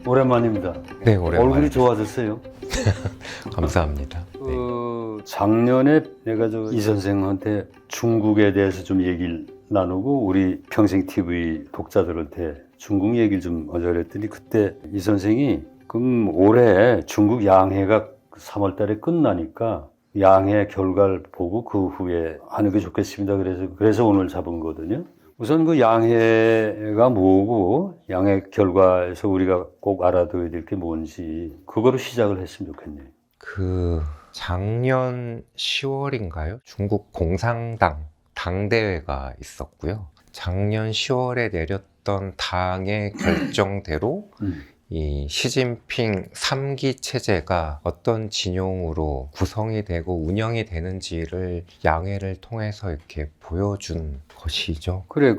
오랜만입니다. 네, 오랜만에. 얼굴이 좋아졌어요. 감사합니다. 작년에 내가 이 선생한테 중국에 대해서 좀 얘기를 나누고 우리 평생 TV 독자들한테 중국 얘기를 좀 하자 그랬더니 그때 이 선생이 그럼 올해 중국 양해가 3월 달에 끝나니까 양해 결과를 보고 그 후에 하는 게 좋겠습니다. 그래서 오늘 잡은 거거든요. 우선 그 양해가 뭐고 양해 결과에서 우리가 꼭 알아둬야 될 게 뭔지 그거로 시작을 했으면 좋겠네요. 작년 10월인가요? 중국 공산당 당대회가 있었고요. 작년 10월에 내렸던 당의 결정대로 이 시진핑 3기 체제가 어떤 진영으로 구성이 되고 운영이 되는지를 양해를 통해서 이렇게 보여준 것이죠. 그래,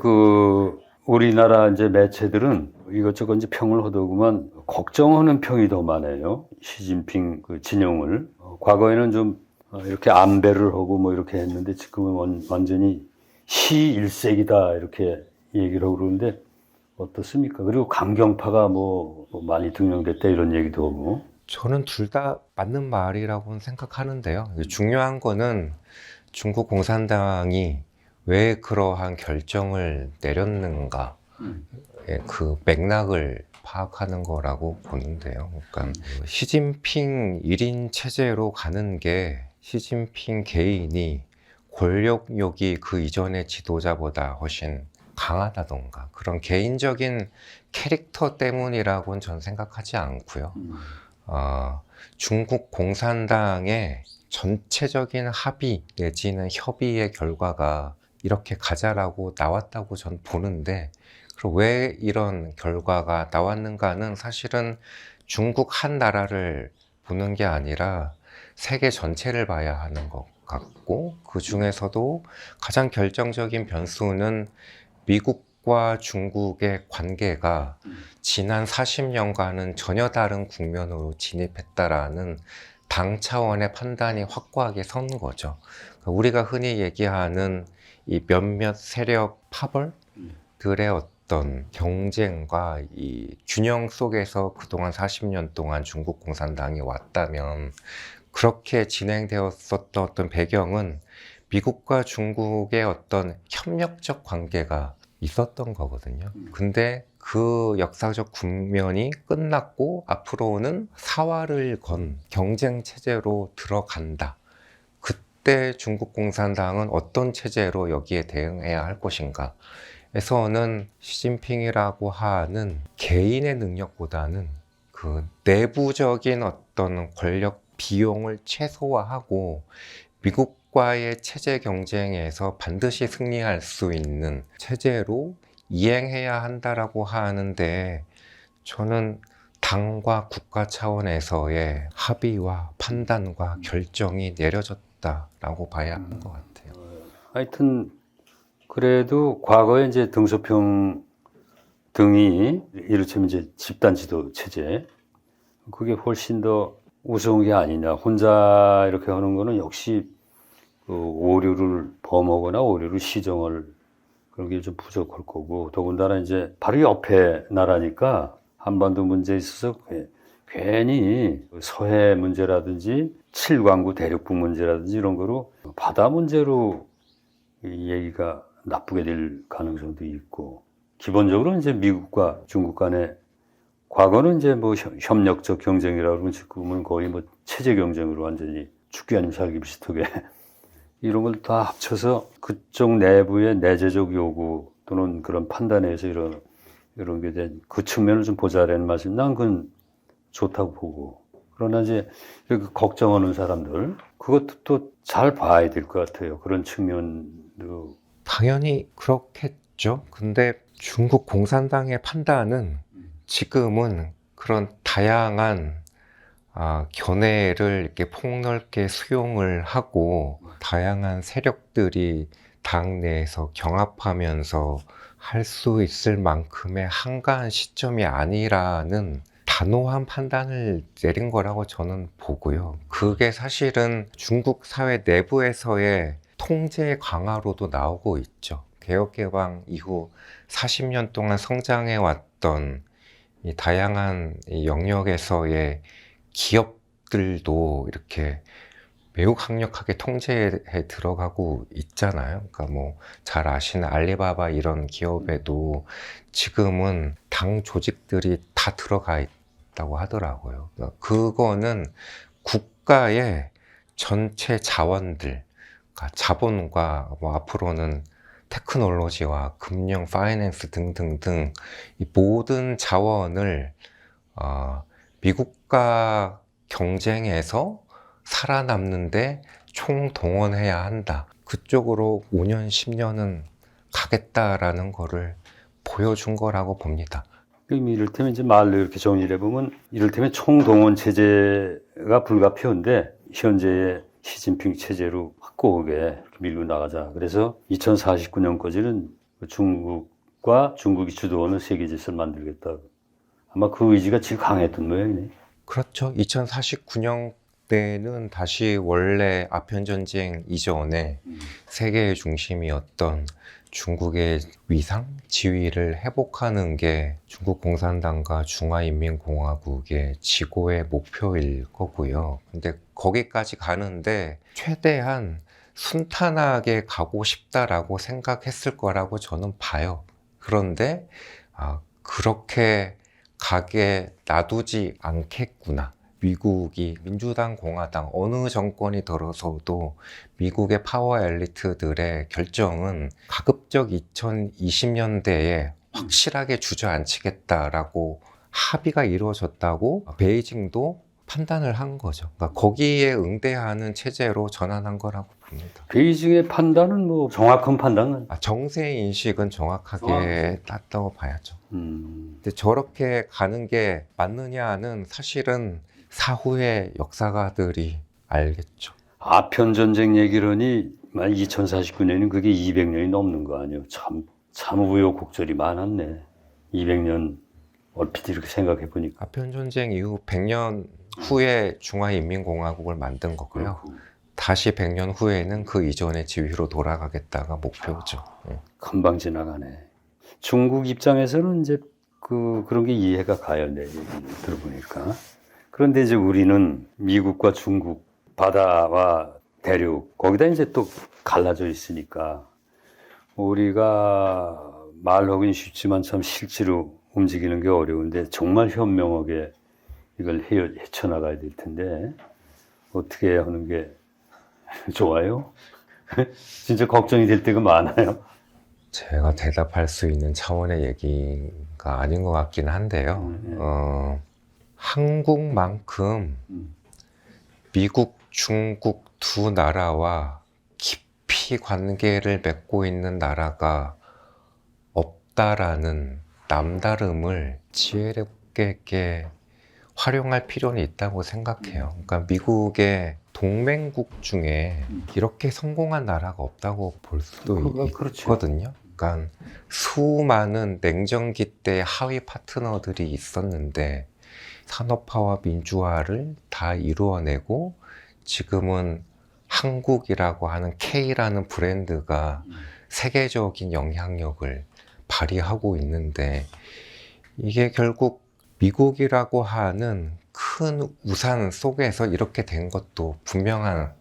우리나라 이제 매체들은 이것저것 이제 평을 하더구만 걱정하는 평이 더 많아요. 시진핑 그 진영을. 과거에는 좀 이렇게 안배를 하고 뭐 이렇게 했는데 지금은 완전히 시일색이다 이렇게 얘기를 하고 그러는데 어떻습니까? 그리고 강경파가 뭐 많이 등용됐다 이런 얘기도 하고. 저는 둘 다 맞는 말이라고 생각하는데요. 중요한 거는 중국 공산당이 왜 그러한 결정을 내렸는가, 그 맥락을 파악하는 거라고 보는데요. 그러니까 시진핑 1인 체제로 가는 게 시진핑 개인이 권력욕이 그 이전의 지도자보다 훨씬 강하다던가 그런 개인적인 캐릭터 때문이라고는 전 생각하지 않고요. 중국 공산당의 전체적인 합의 내지는 협의의 결과가 이렇게 가자라고 나왔다고 전 보는데 그럼 왜 이런 결과가 나왔는가는 사실은 중국 한 나라를 보는 게 아니라 세계 전체를 봐야 하는 것 같고 그 중에서도 가장 결정적인 변수는 미국과 중국의 관계가 지난 40년간은 전혀 다른 국면으로 진입했다라는 당 차원의 판단이 확고하게 선 거죠. 우리가 흔히 얘기하는 이 몇몇 세력 파벌들의 어떤 경쟁과 이 균형 속에서 그동안 40년 동안 중국 공산당이 왔다면 그렇게 진행되었었던 어떤 배경은 미국과 중국의 어떤 협력적 관계가 있었던 거거든요. 근데 그 역사적 국면이 끝났고 앞으로는 사활을 건 경쟁 체제로 들어간다. 그때 중국 공산당은 어떤 체제로 여기에 대응해야 할 것인가? 에서는 시진핑이라고 하는 개인의 능력보다는 그 내부적인 어떤 권력 비용을 최소화하고 미국과의 체제 경쟁에서 반드시 승리할 수 있는 체제로 이행해야 한다라고 하는데 저는 당과 국가 차원에서의 합의와 판단과 결정이 내려졌다라고 봐야 하는 것 같아요. 하여튼 그래도 과거에 이제 등소평 등이 이를테면 이제 집단 지도 체제 그게 훨씬 더 우스운 게 아니냐. 혼자 이렇게 하는 거는 역시 그 오류를 범하거나 오류를 시정할 그런 게 좀 부족할 거고 더군다나 이제 바로 옆에 나라니까 한반도 문제에 있어서 괜히 서해 문제라든지 칠광구 대륙부 문제라든지 이런 거로 바다 문제로 이 얘기가 나쁘게 될 가능성도 있고 기본적으로 이제 미국과 중국 간에 과거는 이제 뭐 협력적 경쟁이라고 그러면 지금은 거의 뭐 체제 경쟁으로 완전히 죽기 아니면 살기 비슷하게 이런 걸 다 합쳐서 그쪽 내부의 내재적 요구 또는 그런 판단에 의해서 이런 게 된 그 측면을 좀 보자라는 말씀. 난 그건 좋다고 보고. 그러나 이제 이렇게 걱정하는 사람들 그것도 또 잘 봐야 될 것 같아요. 그런 측면도. 당연히 그렇겠죠. 근데 중국 공산당의 판단은 지금은 그런 다양한 견해를 이렇게 폭넓게 수용을 하고 다양한 세력들이 당 내에서 경합하면서 할 수 있을 만큼의 한가한 시점이 아니라는 단호한 판단을 내린 거라고 저는 보고요. 그게 사실은 중국 사회 내부에서의 통제 강화로도 나오고 있죠. 개혁개방 이후 40년 동안 성장해 왔던 이 다양한 이 영역에서의 기업들도 이렇게 매우 강력하게 통제에 들어가고 있잖아요. 그러니까 뭐 잘 아시는 알리바바 이런 기업에도 지금은 당 조직들이 다 들어가 있다고 하더라고요. 그러니까 그거는 국가의 전체 자원들, 그러니까 자본과 뭐 앞으로는 테크놀로지와 금융, 파이낸스 등등등 이 모든 자원을 미국과 경쟁에서 살아남는데 총동원해야 한다. 그쪽으로 5년, 10년은 가겠다라는 거를 보여준 거라고 봅니다. 이를테면 이제 말로 이렇게 정리를 해보면 이를테면 총동원 체제가 불가피한데 현재의 시진핑 체제로 확고하게 이렇게 밀고 나가자. 그래서 2049년까지는 중국과 중국이 주도하는 세계 질서를 만들겠다. 아마 그 의지가 제일 강했던 모양이네. 그렇죠. 2049년 때는 다시 원래 아편전쟁 이전에 세계의 중심이었던 중국의 위상, 지위를 회복하는 게 중국 공산당과 중화인민공화국의 지고의 목표일 거고요. 근데 거기까지 가는데 최대한 순탄하게 가고 싶다라고 생각했을 거라고 저는 봐요. 그런데 그렇게 가게 놔두지 않겠구나. 미국이 민주당, 공화당 어느 정권이 들어서도 미국의 파워 엘리트들의 결정은 가급적 2020년대에 확실하게 주저앉히겠다라고 합의가 이루어졌다고 베이징도 판단을 한 거죠. 그러니까 거기에 응대하는 체제로 전환한 거라고 봅니다. 베이징의 판단은 뭐 정확한 판단은 정세 인식은 정확하게 땄다고 봐야죠. 음. 근데 저렇게 가는 게 맞느냐는 사실은 사후의 역사가들이 알겠죠. 아편 전쟁 얘기로니 2049년이면 그게 200년이 넘는 거 아니에요. 참 우여곡절이 많았네. 200년 얼핏 이렇게 생각해 보니까. 아편 전쟁 이후 100년 후에 중화인민공화국을 만든 거고요. 다시 100년 후에는 그 이전의 지위로 돌아가겠다가 목표죠. 금방 지나가네. 중국 입장에서는 이제 그런 게 이해가 가요. 내 얘기 들어보니까. 그런데 이제 우리는 미국과 중국, 바다와 대륙, 거기다 이제 또 갈라져 있으니까 우리가 말하기는 쉽지만 참 실제로 움직이는 게 어려운데 정말 현명하게 이걸 헤쳐나가야 될 텐데 어떻게 하는 게 좋아요? 진짜 걱정이 될 때가 많아요. 제가 대답할 수 있는 차원의 얘기가 아닌 것 같긴 한데요. 한국만큼 미국, 중국 두 나라와 깊이 관계를 맺고 있는 나라가 없다라는 남다름을 지혜롭게 활용할 필요는 있다고 생각해요. 그러니까 미국의 동맹국 중에 이렇게 성공한 나라가 없다고 볼 수도 있거든요. 그러니까 수많은 냉전기 때 하위 파트너들이 있었는데 산업화와 민주화를 다 이루어내고 지금은 한국이라고 하는 K라는 브랜드가 세계적인 영향력을 발휘하고 있는데 이게 결국 미국이라고 하는 큰 우산 속에서 이렇게 된 것도 분명한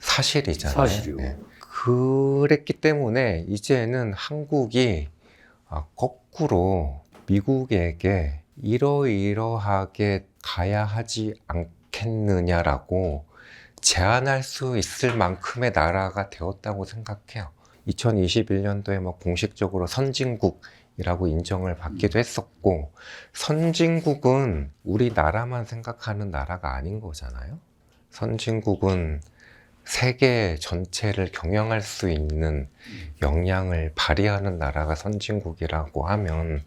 사실이잖아요. 사실이요. 네. 그랬기 때문에 이제는 한국이 거꾸로 미국에게 이러이러하게 가야 하지 않겠느냐라고 제안할 수 있을 만큼의 나라가 되었다고 생각해요. 2021년도에 뭐 공식적으로 선진국이라고 인정을 받기도 했었고, 선진국은 우리나라만 생각하는 나라가 아닌 거잖아요. 선진국은 세계 전체를 경영할 수 있는 역량을 발휘하는 나라가 선진국이라고 하면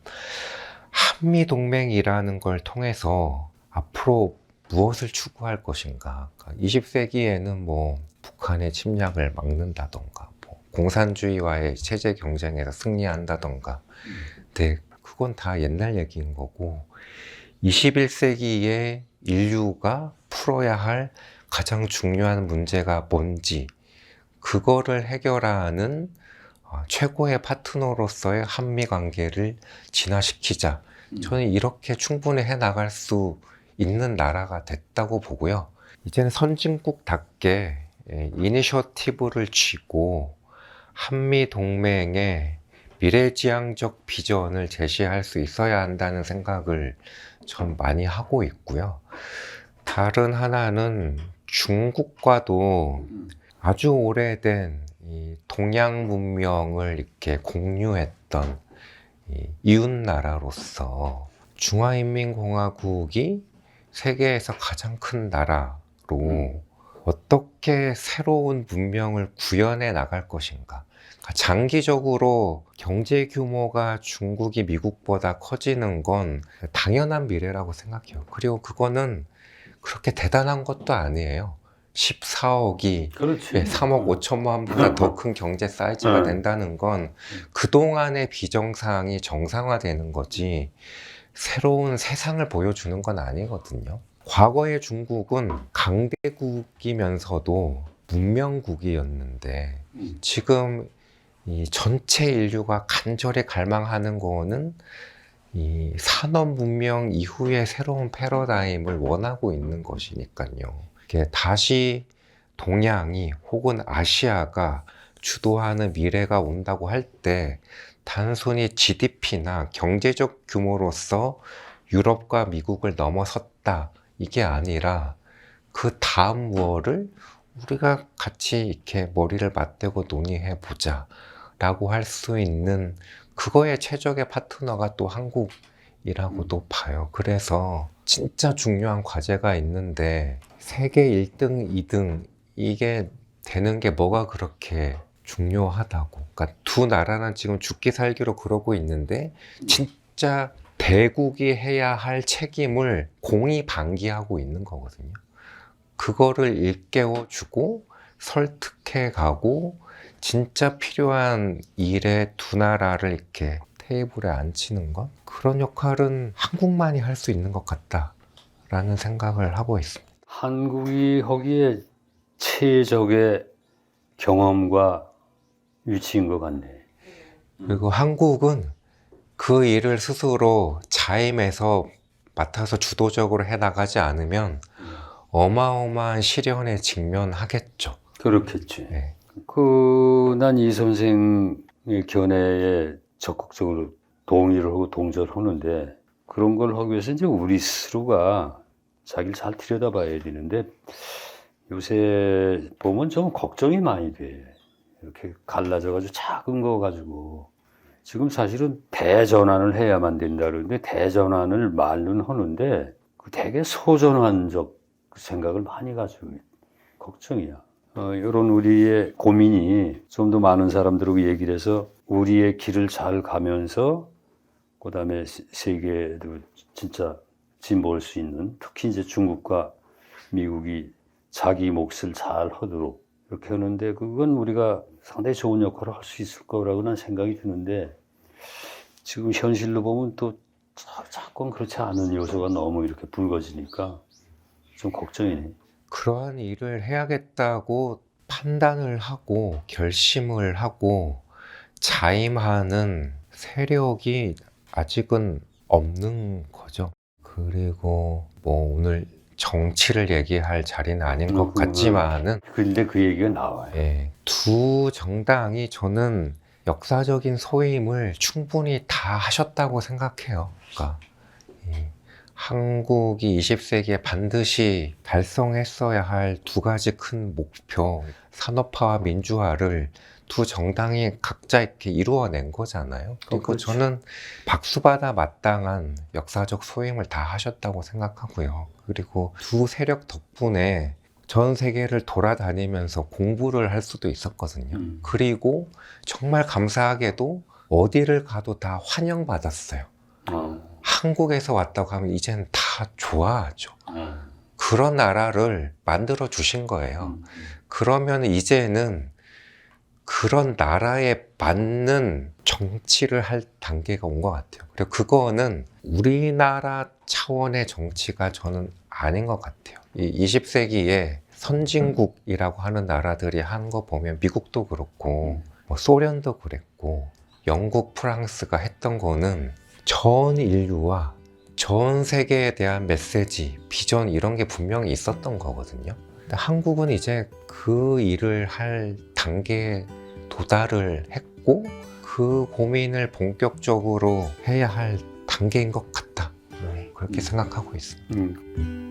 한미동맹이라는 걸 통해서 앞으로 무엇을 추구할 것인가. 20세기에는 뭐 북한의 침략을 막는다던가 뭐 공산주의와의 체제 경쟁에서 승리한다던가 근데 그건 다 옛날 얘기인 거고 21세기에 인류가 풀어야 할 가장 중요한 문제가 뭔지 그거를 해결하는 최고의 파트너로서의 한미 관계를 진화시키자. 저는 이렇게 충분히 해 나갈 수 있는 나라가 됐다고 보고요. 이제는 선진국답게 이니셔티브를 쥐고 한미 동맹의 미래지향적 비전을 제시할 수 있어야 한다는 생각을 전 많이 하고 있고요. 다른 하나는 중국과도 아주 오래된 이 동양 문명을 이렇게 공유했던 이 이웃나라로서 중화인민공화국이 세계에서 가장 큰 나라로 어떻게 새로운 문명을 구현해 나갈 것인가. 그러니까 장기적으로 경제 규모가 중국이 미국보다 커지는 건 당연한 미래라고 생각해요. 그리고 그거는 그렇게 대단한 것도 아니에요. 14억이 그렇지. 3억 5천만보다 더 큰 경제 사이즈가 된다는 건 그동안의 비정상이 정상화되는 거지 새로운 세상을 보여주는 건 아니거든요. 과거의 중국은 강대국이면서도 문명국이었는데 지금 이 전체 인류가 간절히 갈망하는 거는 이 산업 문명 이후의 새로운 패러다임을 원하고 있는 것이니까요. 이게 다시 동양이 혹은 아시아가 주도하는 미래가 온다고 할 때 단순히 GDP나 경제적 규모로서 유럽과 미국을 넘어섰다 이게 아니라 그 다음 무엇을 우리가 같이 이렇게 머리를 맞대고 논의해 보자 라고 할 수 있는 그거의 최적의 파트너가 또 한국이라고도 봐요. 그래서 진짜 중요한 과제가 있는데 세계 1등, 2등 이게 되는 게 뭐가 그렇게 중요하다고. 그러니까 두 나라는 지금 죽기 살기로 그러고 있는데 진짜 대국이 해야 할 책임을 공이 방기하고 있는 거거든요. 그거를 일깨워주고 설득해 가고 진짜 필요한 일에 두 나라를 이렇게 테이블에 앉히는 것? 그런 역할은 한국만이 할 수 있는 것 같다라는 생각을 하고 있습니다. 한국이 거기에 최적의 경험과 위치인 것 같네. 그리고 한국은 그 일을 스스로 자임해서 맡아서 주도적으로 해나가지 않으면 어마어마한 시련에 직면하겠죠. 그렇겠지. 네. 난 이 선생의 견해에 적극적으로 동의를 하고 동조하는데 그런 걸 하기 위해서 이제 우리 스스로가 자기를 잘 들여다봐야 되는데 요새 보면 좀 걱정이 많이 돼. 이렇게 갈라져가지고 작은 거 가지고 지금 사실은 대전환을 해야만 된다 그러는데 대전환을 말로는 하는데 그 되게 소전환적 생각을 많이 가지고 걱정이야. 이런 우리의 고민이 좀 더 많은 사람들하고 얘기를 해서 우리의 길을 잘 가면서 그다음에 세계도 진짜 진보할 수 있는 특히 이제 중국과 미국이 자기 몫을 잘 하도록 이렇게 하는데 그건 우리가 상당히 좋은 역할을 할 수 있을 거라고는 생각이 드는데 지금 현실로 보면 또 자꾸 그렇지 않은 요소가 너무 이렇게 불거지니까 좀 걱정이네. 그러한 일을 해야겠다고 판단을 하고 결심을 하고 자임하는 세력이 아직은 없는 거죠. 그리고 뭐 오늘 정치를 얘기할 자리는 아닌 것 같지만은 근데 그 얘기가 나와요. 예, 두 정당이 저는 역사적인 소임을 충분히 다 하셨다고 생각해요. 그러니까 한국이 20세기에 반드시 달성했어야 할 두 가지 큰 목표, 산업화와 민주화를 두 정당이 각자 이렇게 이루어낸 거잖아요. 그리고 그렇죠. 저는 박수받아 마땅한 역사적 소임을 다 하셨다고 생각하고요. 그리고 두 세력 덕분에 전 세계를 돌아다니면서 공부를 할 수도 있었거든요. 그리고 정말 감사하게도 어디를 가도 다 환영받았어요. 한국에서 왔다고 하면 이제는 다 좋아하죠. 그런 나라를 만들어 주신 거예요. 그러면 이제는 그런 나라에 맞는 정치를 할 단계가 온 것 같아요. 그리고 그거는 우리나라 차원의 정치가 저는 아닌 것 같아요. 이 20세기에 선진국이라고 하는 나라들이 한 거 보면 미국도 그렇고 뭐 소련도 그랬고 영국, 프랑스가 했던 거는 전 인류와 전 세계에 대한 메시지, 비전 이런 게 분명히 있었던 거거든요. 근데 한국은 이제 그 일을 할 단계에 도달을 했고 그 고민을 본격적으로 해야 할 단계인 것 같다. 그렇게 생각하고 있습니다.